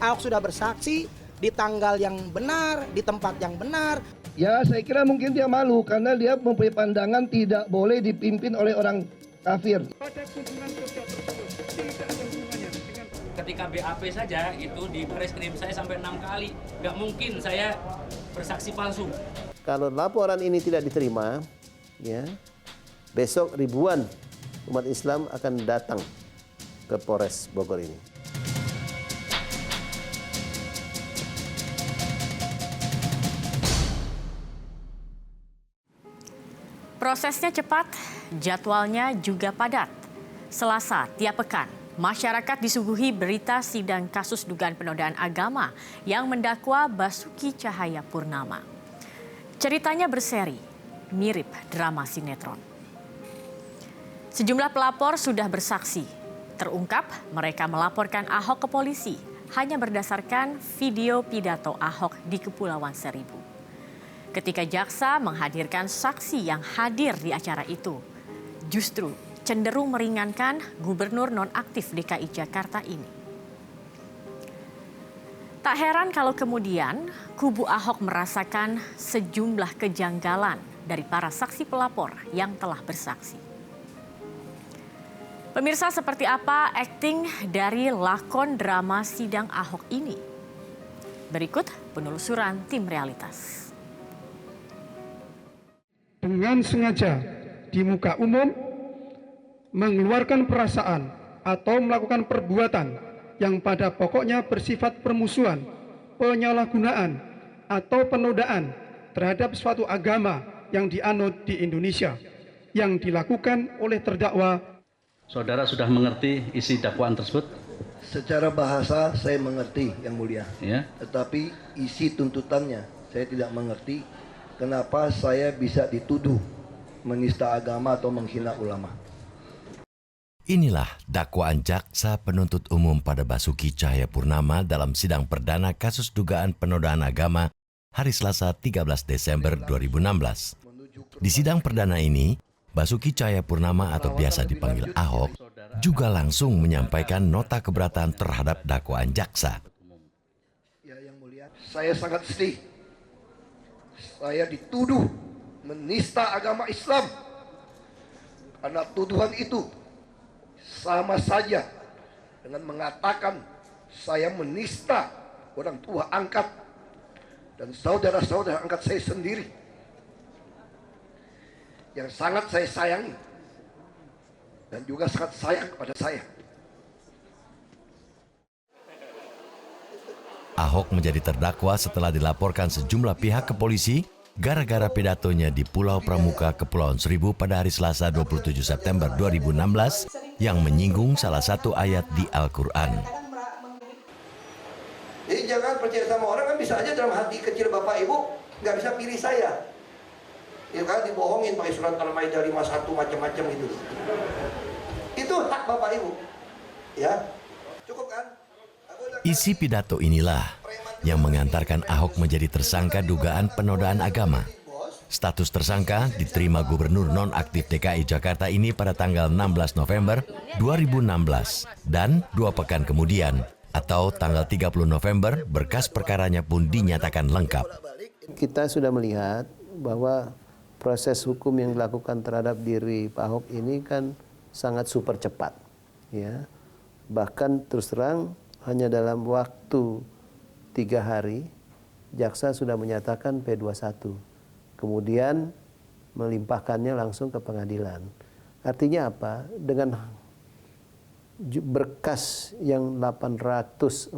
Ahok sudah bersaksi di tanggal yang benar, di tempat yang benar. Ya, saya kira mungkin dia malu karena dia mempunyai pandangan tidak boleh dipimpin oleh orang kafir. Ketika BAP saja itu di Bareskrim saya sampai 6 kali. Nggak mungkin saya bersaksi palsu. Kalau laporan ini tidak diterima, ya, besok ribuan umat Islam akan datang ke Polres Bogor ini. Prosesnya cepat, jadwalnya juga padat. Selasa tiap pekan, masyarakat disuguhi berita sidang kasus dugaan penodaan agama yang mendakwa Basuki Cahayapurnama. Ceritanya berseri, mirip drama sinetron. Sejumlah pelapor sudah bersaksi. Terungkap mereka melaporkan Ahok ke polisi hanya berdasarkan video pidato Ahok di Kepulauan Seribu. Ketika jaksa menghadirkan saksi yang hadir di acara itu, justru cenderung meringankan Gubernur nonaktif DKI Jakarta ini. Tak heran kalau kemudian kubu Ahok merasakan sejumlah kejanggalan dari para saksi pelapor yang telah bersaksi. Pemirsa, seperti apa akting dari lakon drama sidang Ahok ini? Berikut penelusuran tim Realitas. Dengan sengaja di muka umum mengeluarkan perasaan atau melakukan perbuatan yang pada pokoknya bersifat permusuhan, penyalahgunaan, atau penodaan terhadap suatu agama yang dianut di Indonesia yang dilakukan oleh terdakwa. Saudara sudah mengerti isi dakwaan tersebut? Secara bahasa saya mengerti, Yang Mulia. Ya. Tetapi isi tuntutannya saya tidak mengerti. Kenapa saya bisa dituduh menista agama atau menghina ulama? Inilah dakwaan jaksa penuntut umum pada Basuki Cahayapurnama dalam sidang perdana kasus dugaan penodaan agama hari Selasa 13 Desember 2016. Di sidang perdana ini, Basuki Cahayapurnama atau biasa dipanggil Ahok juga langsung menyampaikan nota keberatan terhadap dakwaan jaksa. Ya, Yang Mulia, saya sangat sedih. Saya dituduh menista agama Islam. Karena tuduhan itu sama saja dengan mengatakan saya menista orang tua angkat dan saudara-saudara angkat saya sendiri yang sangat saya sayangi dan juga sangat sayang kepada saya. Ahok menjadi terdakwa setelah dilaporkan sejumlah pihak ke polisi gara-gara pidatonya di Pulau Pramuka, Kepulauan Seribu pada hari Selasa 27 September 2016 yang menyinggung salah satu ayat di Al-Quran. Jadi jangan percaya sama orang, kan bisa aja dalam hati kecil Bapak Ibu nggak bisa pilih saya. Ya kan, dibohongin pakai surat Al-Maidah 51 macam-macam itu. Itu hak Bapak Ibu. Ya. Cukup kan? Isi pidato inilah yang mengantarkan Ahok menjadi tersangka dugaan penodaan agama. Status tersangka diterima Gubernur nonaktif DKI Jakarta ini pada tanggal 16 November 2016 dan 2 pekan kemudian atau tanggal 30 November berkas perkaranya pun dinyatakan lengkap. Kita sudah melihat bahwa proses hukum yang dilakukan terhadap diri Pak Ahok ini kan sangat super cepat, ya. Bahkan terus terang hanya dalam waktu 3 hari, jaksa sudah menyatakan P21. Kemudian melimpahkannya langsung ke pengadilan. Artinya apa? Dengan berkas yang 846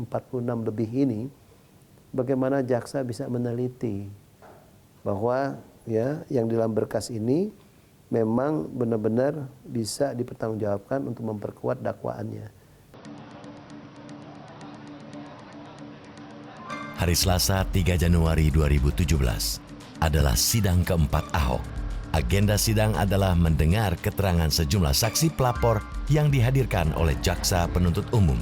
lebih ini, bagaimana jaksa bisa meneliti bahwa ya yang dalam berkas ini memang benar-benar bisa dipertanggungjawabkan untuk memperkuat dakwaannya. Hari Selasa 3 Januari 2017 adalah sidang keempat Ahok. Agenda sidang adalah mendengar keterangan sejumlah saksi pelapor yang dihadirkan oleh jaksa penuntut umum.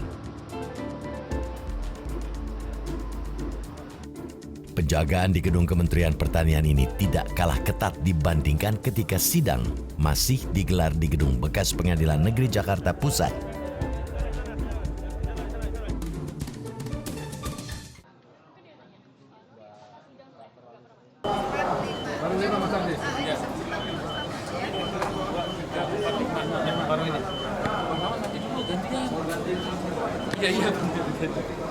Penjagaan di gedung Kementerian Pertanian ini tidak kalah ketat dibandingkan ketika sidang masih digelar di gedung bekas Pengadilan Negeri Jakarta Pusat. Iya.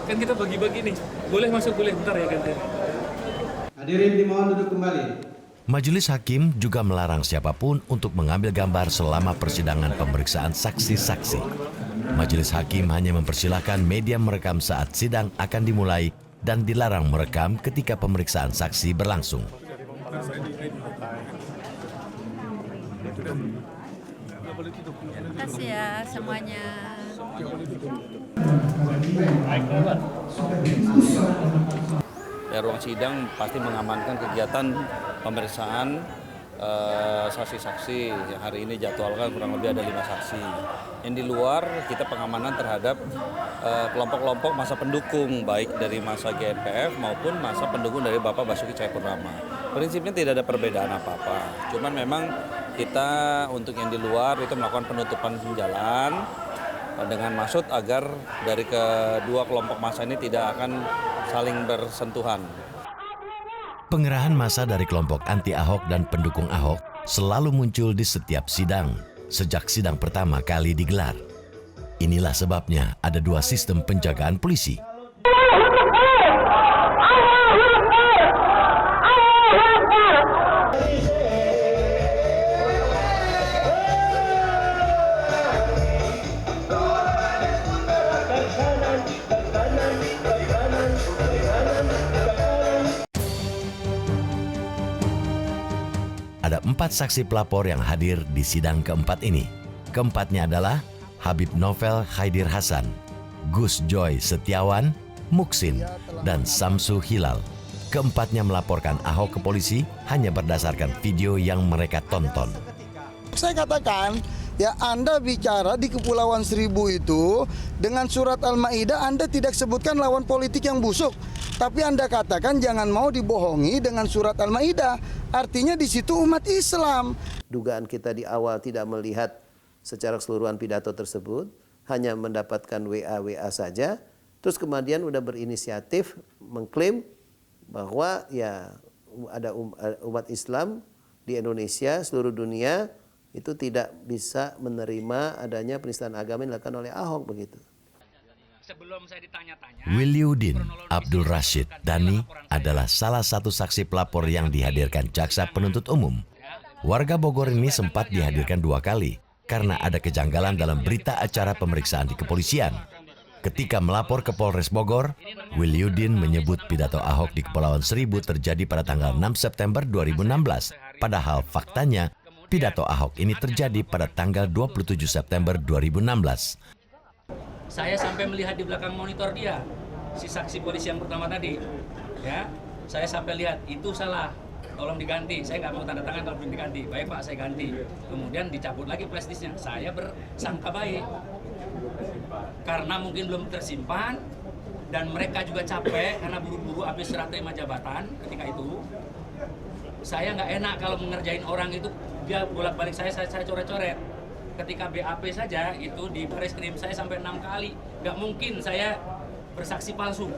Kan kita bagi-bagi nih. Boleh masuk, boleh. Bentar ya gantian. Hadirin dimohon duduk kembali. Majelis hakim juga melarang siapapun untuk mengambil gambar selama persidangan pemeriksaan saksi-saksi. Majelis hakim hanya mempersilahkan media merekam saat sidang akan dimulai dan dilarang merekam ketika pemeriksaan saksi berlangsung. Terima kasih ya semuanya. Ya, ruang sidang pasti mengamankan kegiatan pemeriksaan saksi-saksi yang hari ini jadwalkan kurang lebih ada 5 saksi. Yang di luar kita pengamanan terhadap kelompok-kelompok massa pendukung baik dari massa GNPF maupun massa pendukung dari Bapak Basuki Cahayapurnama. Prinsipnya tidak ada perbedaan apa-apa. Cuman memang kita untuk yang di luar itu melakukan penutupan jalan dengan maksud agar dari kedua kelompok massa ini tidak akan saling bersentuhan. Pengerahan massa dari kelompok anti Ahok dan pendukung Ahok selalu muncul di setiap sidang sejak sidang pertama kali digelar. Inilah sebabnya ada 2 sistem penjagaan polisi. Ada 4 saksi pelapor yang hadir di sidang keempat ini. Keempatnya adalah Habib Novel Khaidir Hasan, Gus Joy Setiawan, Muksin, dan Samsu Hilal. Keempatnya melaporkan Ahok ke polisi hanya berdasarkan video yang mereka tonton. Saya katakan, ya Anda bicara di Kepulauan Seribu itu dengan surat Al-Maidah Anda tidak sebutkan lawan politik yang busuk. Tapi Anda katakan jangan mau dibohongi dengan surat Al-Maidah. Artinya di situ umat Islam. Dugaan kita di awal tidak melihat secara keseluruhan pidato tersebut, hanya mendapatkan WA saja. Terus kemudian udah berinisiatif mengklaim bahwa ya ada umat Islam di Indonesia, seluruh dunia itu tidak bisa menerima adanya penistaan agama yang dilakukan oleh Ahok begitu. Sebelum saya ditanya-tanya, Wiliudin Abdul Rashid Dhani adalah salah satu saksi pelapor yang dihadirkan jaksa penuntut umum. Warga Bogor ini sempat dihadirkan 2 kali karena ada kejanggalan dalam berita acara pemeriksaan di kepolisian. Ketika melapor ke Polres Bogor, Wiliudin menyebut pidato Ahok di Kepulauan Seribu terjadi pada tanggal 6 September 2016. Padahal faktanya, pidato Ahok ini terjadi pada tanggal 27 September 2016. saya sampai melihat di belakang monitor dia, si saksi polisi yang pertama tadi, ya, saya sampai lihat itu salah, tolong diganti. Saya nggak mau tanda tangan kalau belum diganti. Baik Pak, saya ganti. Kemudian dicabut lagi flash disknya. Saya bersangka baik, karena mungkin belum tersimpan dan mereka juga capek karena buru-buru habis serah terima jabatan ketika itu. Saya nggak enak kalau mengerjain orang itu dia bolak-balik saya coret-coret. Ketika BAP saja itu di baris krim saya sampai 6 kali. Nggak mungkin saya bersaksi palsu.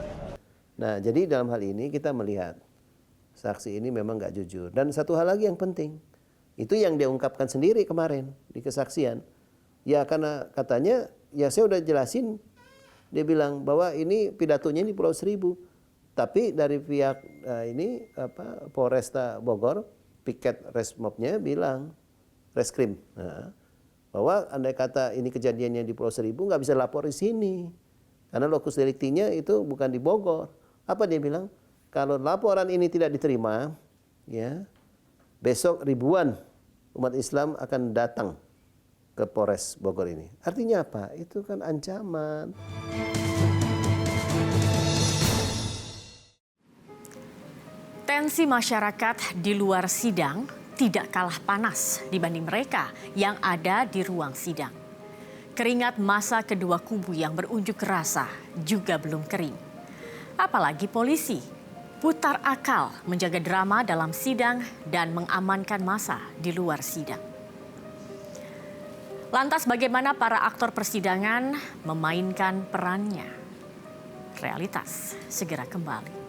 Nah, jadi dalam hal ini kita melihat saksi ini memang nggak jujur. Dan satu hal lagi yang penting, itu yang dia ungkapkan sendiri kemarin di kesaksian. Ya karena katanya, ya saya udah jelasin, dia bilang bahwa ini pidatonya di Pulau Seribu. Tapi dari pihak Polresta Bogor, piket resmobnya bilang, reskrim, bahwa andai kata ini kejadiannya di Pulau Seribu nggak bisa lapor di sini. Karena lokus deliktinya itu bukan di Bogor. Apa dia bilang? Kalau laporan ini tidak diterima, ya besok ribuan umat Islam akan datang ke Polres Bogor ini. Artinya apa? Itu kan ancaman. Tensi masyarakat di luar sidang tidak kalah panas dibanding mereka yang ada di ruang sidang. Keringat massa kedua kubu yang berunjuk rasa juga belum kering. Apalagi polisi putar akal menjaga drama dalam sidang dan mengamankan massa di luar sidang. Lantas bagaimana para aktor persidangan memainkan perannya? Realitas segera kembali.